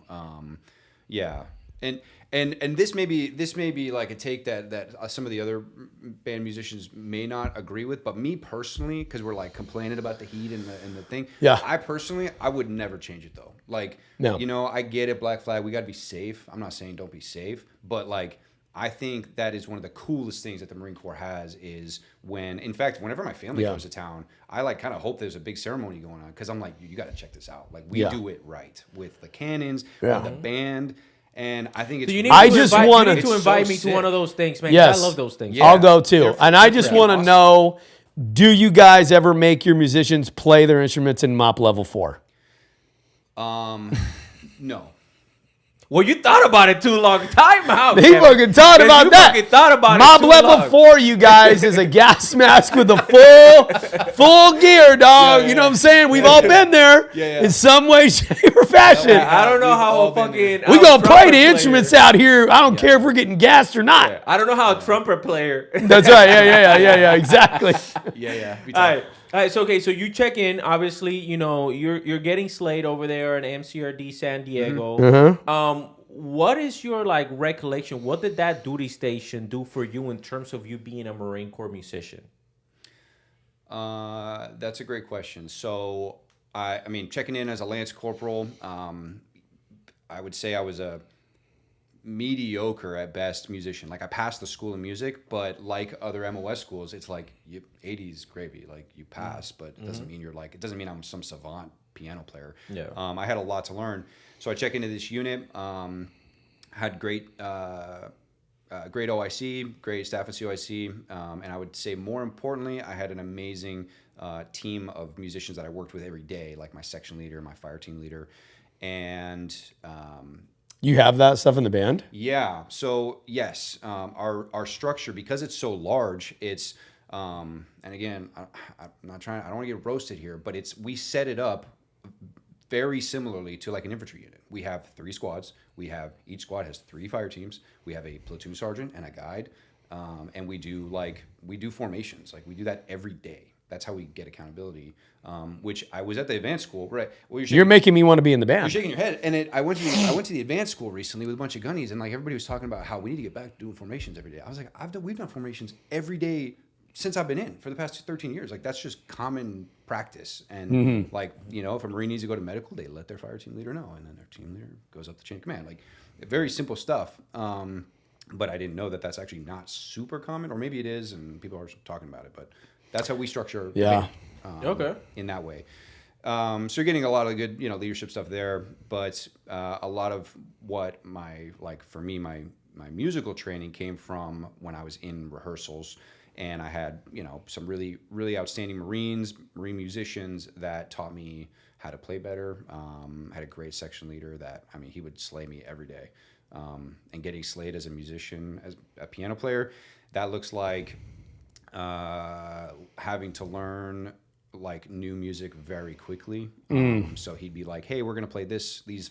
Yeah, and this may be like a take that some of the other band musicians may not agree with, but me personally, because we're like complaining about the heat and the thing. Yeah. I would never change it though. Like, No. I get it, Black Flag. We got to be safe. I'm not saying don't be safe, but like, I think that is one of the coolest things that the Marine Corps has is in fact, whenever my family goes to town, I like kind of hope there's a big ceremony going on because I'm like, you got to check this out. Like we do it right with the cannons, with the band, and I think it's. So you need I to just invite, want you need to invite me sick. to one of those things, man. 'Cause Yes. I love those things. Yeah. I'll go too. They're And I just freaking want to awesome. know, do you guys ever make your musicians play their instruments in MOP level 4? No. Well, you thought about it too long. Time out. He Kevin. fucking thought Man, about you that. fucking thought about Mob it too level long. 4, you guys, is a gas mask with a full gear, dog. You know what I'm saying? We've all been there in some way, shape, or fashion. I don't know We've how all a been fucking. We how a gonna play trumpet the player- instruments out here. I don't care if we're getting gassed or not. I don't know how a trumpet player. That's right. Yeah. Exactly. Yeah. Be All tough. right. All right. So okay. So you check in. Obviously, you're getting slayed over there in MCRD San Diego. What is your like recollection? What did that duty station do for you in terms of you being a Marine Corps musician? That's a great question. So, I mean, checking in as a Lance Corporal, I would say I was a mediocre at best musician. Like I passed the school of music, but like other MOS schools, it's like 80s gravy. Like you pass, but it doesn't mean it doesn't mean I'm some savant piano player. Yeah. I had a lot to learn. So I check into this unit, had great OIC, great staff and COIC, and I would say more importantly, I had an amazing team of musicians that I worked with every day, like my section leader, my fire team leader, and You have that stuff in the band? yeah. So yes, our structure, because it's so large, it's and again, I'm not trying. I don't want to get roasted here, but we set it up very similarly to like an infantry unit. We have 3 squads. Each squad has 3 fire teams. We have a platoon sergeant and a guide, and we do formations. Like we do that every day. That's how we get accountability. Which I was at the advanced school, right? Well, You're making me want to be in the you're band. shaking your head. And I went to the advanced school recently with a bunch of gunnies, and like everybody was talking about how we need to get back to doing formations every day. I was like, we've done formations every day since I've been in for the past 13 years. Like that's just common practice. And like, if a Marine needs to go to medical, they let their fire team leader know, and then their team leader goes up the chain of command. Like very simple stuff. But I didn't know that that's actually not super common, or maybe it is, and people are talking about it. But that's how we structure. Yeah. Okay. In that way. So you're getting a lot of good, leadership stuff there, but a lot of what my musical training came from when I was in rehearsals, and I had, some really, really outstanding marine musicians that taught me how to play better. Had a great section leader that, he would slay me every day. And getting slayed as a musician, as a piano player, that looks like having to learn like new music very quickly. So he'd be like, hey, we're going to play these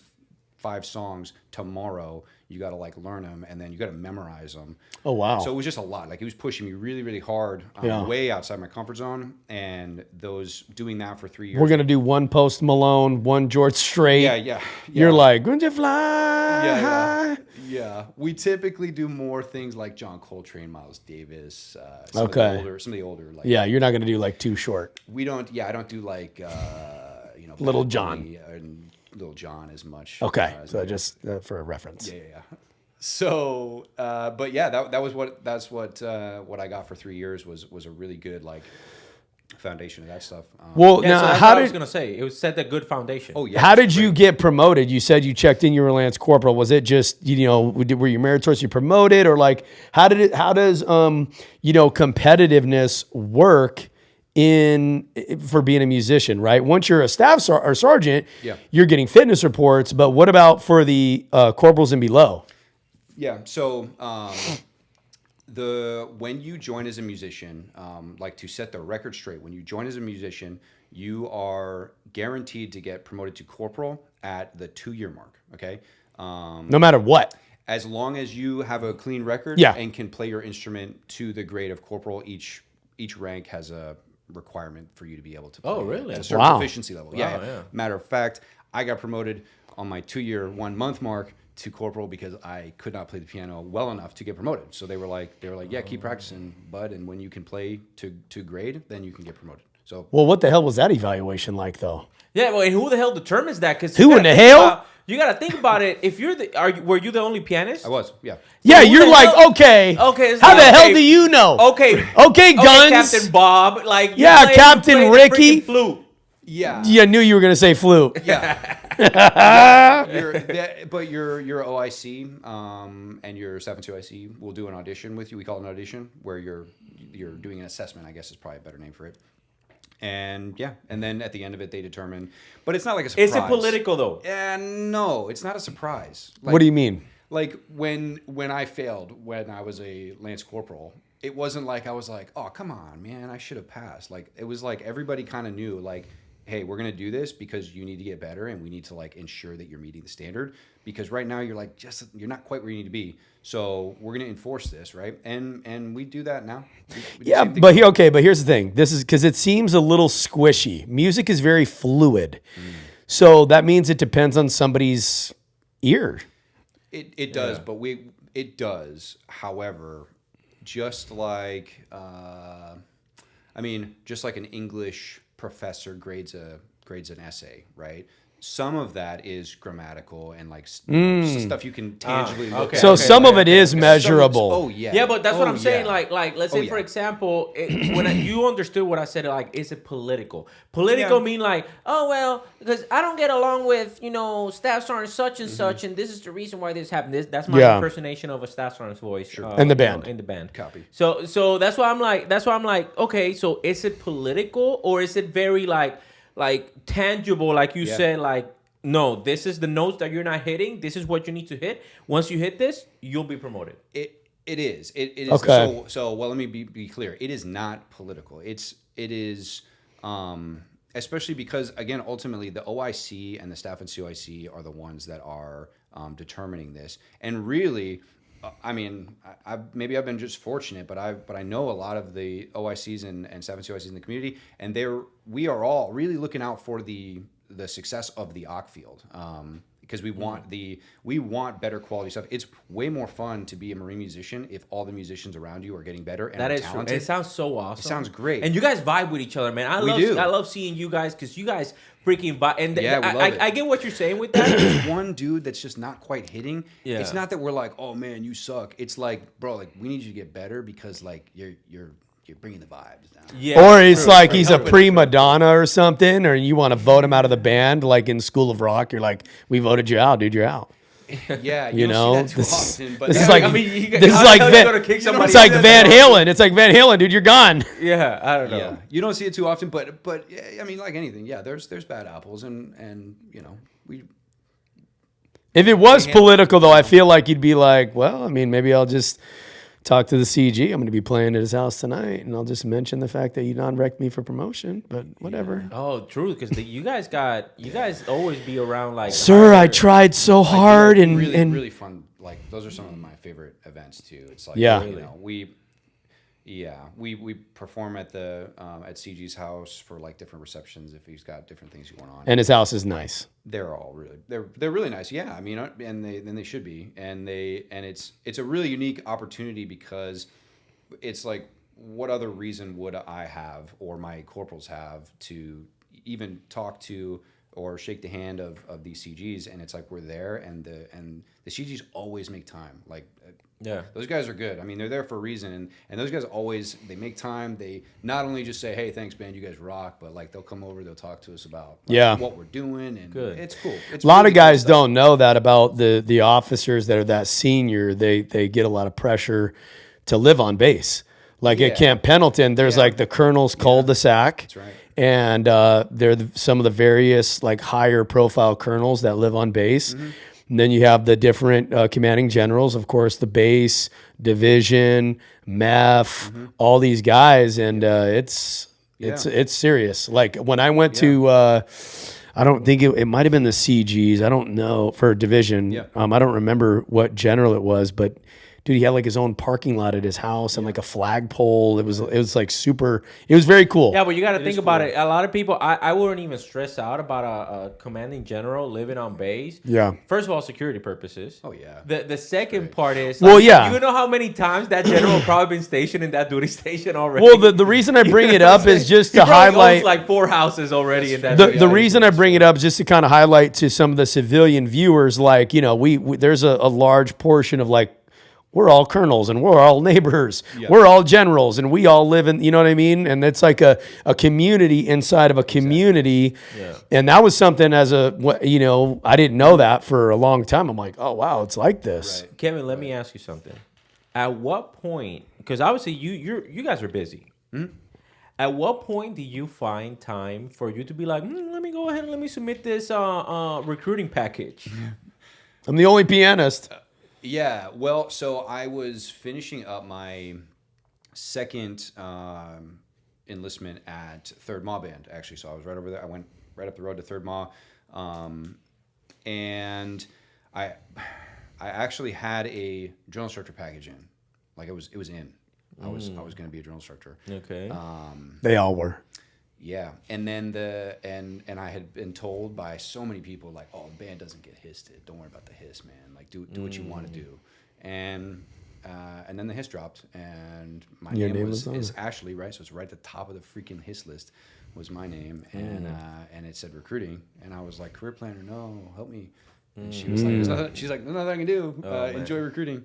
5 songs tomorrow. You got to like learn them, and then you got to memorize them. Oh, wow. So it was just a lot. Like he was pushing me really, really hard, way outside my comfort zone. And doing that for 3 years. We're going to do one Post Malone, one George Strait. Yeah. You're like, wouldn't you fly? Yeah. We typically do more things like John Coltrane, Miles Davis, some of the older like Yeah, you're not going to do like Too Short. we don't I don't do like Little Bob John. Marley and Little John as much. Okay, as so just for a reference. yeah. So, but yeah, that's what I got for 3 years was a really good like foundation of that stuff. Well, Yeah, now so that's how what I was did gonna say. It was set a good foundation. oh yeah. how did you get promoted? You said you checked in, you were Lance Corporal. Was it just were you meritorious? You promoted, or like how does competitiveness work for being a musician, right? Once you're a staff or sergeant, Yeah. you're getting fitness reports. But what about for the corporals and below? Yeah. So when you join as a musician, like to set the record straight, when you join as a musician, you are guaranteed to get promoted to corporal at the 2-year mark. Okay. No matter what. As long as you have a clean record Yeah. and can play your instrument to the grade of corporal, each rank has a requirement for you to be able to play. Oh, really? At a certain Wow. proficiency level. Yeah. Matter of fact, I got promoted on my 2-year, 1-month mark to corporal because I could not play the piano well enough to get promoted. So they were like, yeah, keep practicing, bud, and when you can play to grade, then you can get promoted. So Well, what the hell was that evaluation like, though? Yeah, well, and who the hell determines that? Because Who in the hell? You got to think about it. If you're were you the only pianist? I was, yeah. Yeah, who you're the like, hell- okay. Okay, it's How like, the hell okay, do you know? Okay, Okay, Guns. Captain Bob, like Yeah, you Captain play the Ricky. freaking flute. Yeah. Yeah, I knew you were going to say flute. Yeah. But your OIC and your 7-2 IC will do an audition with you. We call it an audition, where you're doing an assessment, I guess is probably a better name for it. And yeah, and then at the end of it, they determine. But it's not like a surprise. Is it political though? No, it's not a surprise. Like, What do you mean? Like when I failed when I was a Lance Corporal, it wasn't like I was like, oh, come on, man, I should have passed. Like it was like everybody kind of knew, like, hey, we're gonna do this because you need to get better, and we need to like ensure that you're meeting the standard. Because right now you're like you're not quite where you need to be. So we're gonna enforce this, right? And we do that now. We do Yeah, the same thing. but here's the thing. This is because it seems a little squishy. Music is very fluid. So that means it depends on somebody's ear. It does, but it does. However, just like just like an English professor grades an essay, right? Some of that is grammatical and like stuff you can tangibly look okay. at. So some of it is measurable. Oh yeah. Yeah, but that's what Oh, I'm saying. yeah. Like, let's say Oh, for yeah. example, you understood what I said. Like, is it political? Political Yeah. mean like, oh well, because I don't get along with staff sergeant such Mm-hmm. and such, and this is the reason why this happened. That's my Yeah. impersonation of a staff sergeant's voice. In the band. In the band. Copy. So that's why I'm like, okay, so is it political or is it very like tangible? Like you Yeah. said, like. No, this is the notes that you're not hitting. This is what you need to hit. Once you hit this, you'll be promoted. It is. It is. Okay. So well, let me be clear. It is not political. It is especially because again, ultimately the OIC and the staff and COIC are the ones that are determining this. And really, maybe I've been just fortunate, but I know a lot of the OICs and staff and COICs in the community, and we are all really looking out for the success of the OC field. Because we want better quality stuff. It's way more fun to be a Marine musician if all the musicians around you are getting better and That are is true. talented. It sounds so awesome. It sounds great. And you guys vibe with each other, man. I love seeing you guys because you guys freaking vibe. And Yeah, we love it. I get what you're saying with that. There's one dude that's just not quite hitting. Yeah. It's not that we're like, oh man, you suck. It's like, bro, like we need you to get better because like you're bringing the vibes down. Yeah, Or it's true, like true. he's a prima donna or something, or you want to vote him out of the band, like in School of Rock. You're like, we voted you out, dude. You're out. Yeah, You don't know, see that too this, often. But this is Yeah, like I mean, you this is how like the hell you gonna kick somebody it's like out? Van Halen. It's like Van Halen, dude. You're gone. Yeah, I don't know. yeah, you don't see it too often. But yeah, I mean, like anything, yeah, there's bad apples, and we. If it was political, though, I feel like you'd be like, well, I mean, maybe I'll just talk to the CG. I'm going to be playing at his house tonight, and I'll just mention the fact that you non-rec me for promotion, but whatever. Oh, true. Because you guys always be around like. Sir, I higher- tried so hard, and really fun. Like those are some of my favorite events too. It's like Yeah. we perform at the at CG's house for like different receptions if he's got different things going on. and his house is nice. They're all they're really nice. Yeah, I mean, and they should be, and it's a really unique opportunity because it's like, what other reason would I have or my corporals have to even talk to or shake the hand of these CGs? And it's like we're there, and the CGs always make time. Like, Yeah. those guys are good. I mean, they're there for a reason, and those guys always, they make time. They not only just say, "Hey, thanks, man, you guys rock," but like they'll come over, they'll talk to us about what we're doing, and Good. it's cool. It's A lot really of guys cool stuff. don't know that about the officers that are that senior. They get a lot of pressure to live on base. Like at Camp Pendleton, there's like the Colonel's cul-de-sac. That's right. And they're some of the various like higher profile colonels that live on base. And then you have the different commanding generals, of course, the base, division, MEF, all these guys. And it's serious. Like when I went to, I don't think it might have been the CGs. I don't know, for division. Yeah. I don't remember what general it was, but dude, he had like his own parking lot at his house and like a flagpole. It was like super. It was very cool. Yeah, but you got to think about it. A lot of people, I wouldn't even stress out about a commanding general living on base. Yeah. First of all, security purposes. Oh yeah. The second part is, Well, yeah. You know how many times that general probably been stationed in that duty station already. Well, the reason I bring it up is just to highlight owns like 4 houses already in that. the reason I bring it up is just to kind of highlight to some of the civilian viewers, like, you know, we there's a large portion of like, we're all colonels and we're all neighbors. Yeah. We're all generals and we all live in, you know what I mean? And it's like a community inside of a community. Yeah. And that was something I didn't know that for a long time. I'm like, oh, wow, it's like this. Right. Kevin, let me ask you something. At what point, because obviously you guys are busy. At what point do you find time for you to be like, let me go ahead and let me submit this recruiting package? I'm the only pianist. Yeah, well, so I was finishing up my second enlistment at 3rd Ma Band, actually. So I was right over there. I went right up the road to 3rd Ma. And I actually had a drill instructor package in. Like it was in. I was going to be a drill instructor. Okay. They all were. Yeah, and then and I had been told by so many people, like, oh, the band doesn't get hissed. Don't worry about the hiss, man. Like, do what you want to do. And then the hiss dropped, and my name is Ashley, right? So it's right at the top of the freaking hiss list was my name, and it said recruiting, and I was like, career planner, no, help me. And she was like, there's nothing I can do. Enjoy recruiting.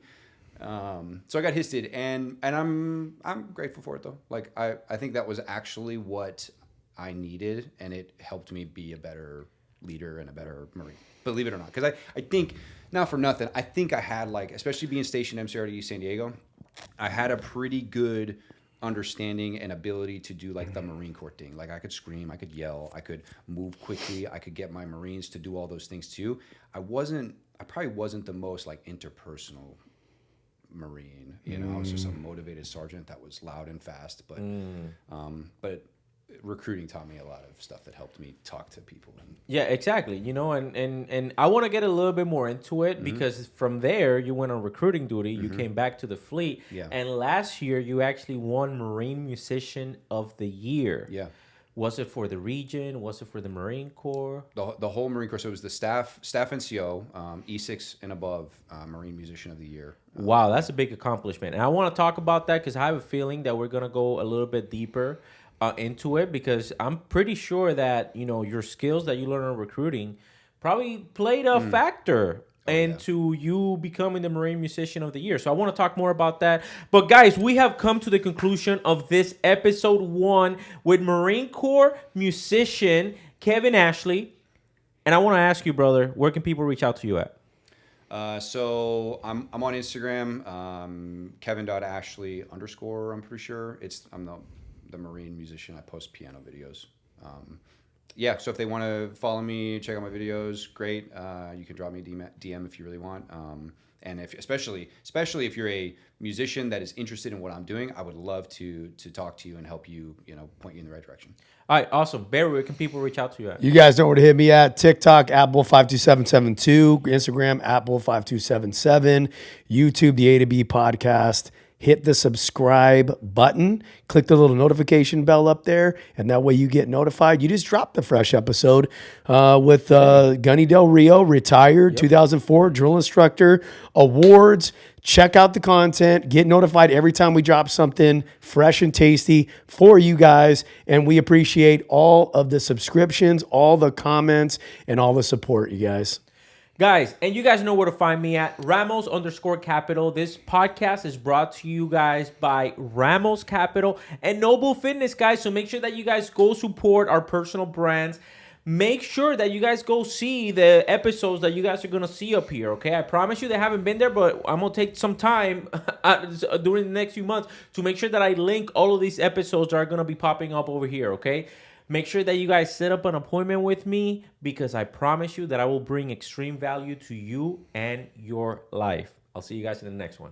So I got hissed, and I'm grateful for it though. Like I think that was actually what I needed, and it helped me be a better leader and a better Marine. Believe it or not, because I think, not for nothing, I think I had, like, especially being stationed MCRD San Diego, I had a pretty good understanding and ability to do like the Marine Corps thing. Like I could scream, I could yell, I could move quickly, I could get my Marines to do all those things too. I probably wasn't the most like interpersonal Marine, you know. I was just a motivated sergeant that was loud and fast, but recruiting taught me a lot of stuff that helped me talk to people. Yeah, exactly. You know, and I want to get a little bit more into it because from there you went on recruiting duty, you came back to the fleet, and last year you actually won Marine Musician of the Year. Yeah. Was it for the region? Was it for the Marine Corps? The whole Marine Corps. So it was the staff NCO, E6 and above, Marine Musician of the Year. Wow, that's a big accomplishment. And I want to talk about that because I have a feeling that we're going to go a little bit deeper into it, because I'm pretty sure that, you know, your skills that you learn in recruiting probably played a factor into you becoming the Marine Musician of the Year. So I want to talk more about that. But guys, we have come to the conclusion of this episode 1 with Marine Corps musician Kevin Ashley. And I want to ask you, brother, where can people reach out to you at? So I'm on Instagram, Kevin.Ashley_, I'm pretty sure. I'm the Marine musician. I post piano videos. So if they want to follow me, check out my videos, great. You can drop me a DM if you really want. And especially if you're a musician that is interested in what I'm doing, I would love to talk to you and help you, point you in the right direction. All right, awesome. Barry, where can people reach out to you at? You guys know where to hit me at. TikTok, Apple52772. Instagram, Apple5277. YouTube, the A to B podcast. Hit the subscribe button. Click the little notification bell up there, and that way you get notified. You just dropped the fresh episode with Gunny Del Rio, retired, 2004, drill instructor, awards. Check out the content. Get notified every time we drop something fresh and tasty for you guys. And we appreciate all of the subscriptions, all the comments, and all the support, you guys. Guys, and you guys know where to find me at Ramos_Capital. This podcast is brought to you guys by Ramos Capital and Noble Fitness, guys. So make sure that you guys go support our personal brands. make sure that you guys go see the episodes that you guys are going to see up here, okay? I promise you they haven't been there, but I'm going to take some time during the next few months to make sure that I link all of these episodes that are going to be popping up over here, okay? Make sure that you guys set up an appointment with me because I promise you that I will bring extreme value to you and your life. I'll see you guys in the next one.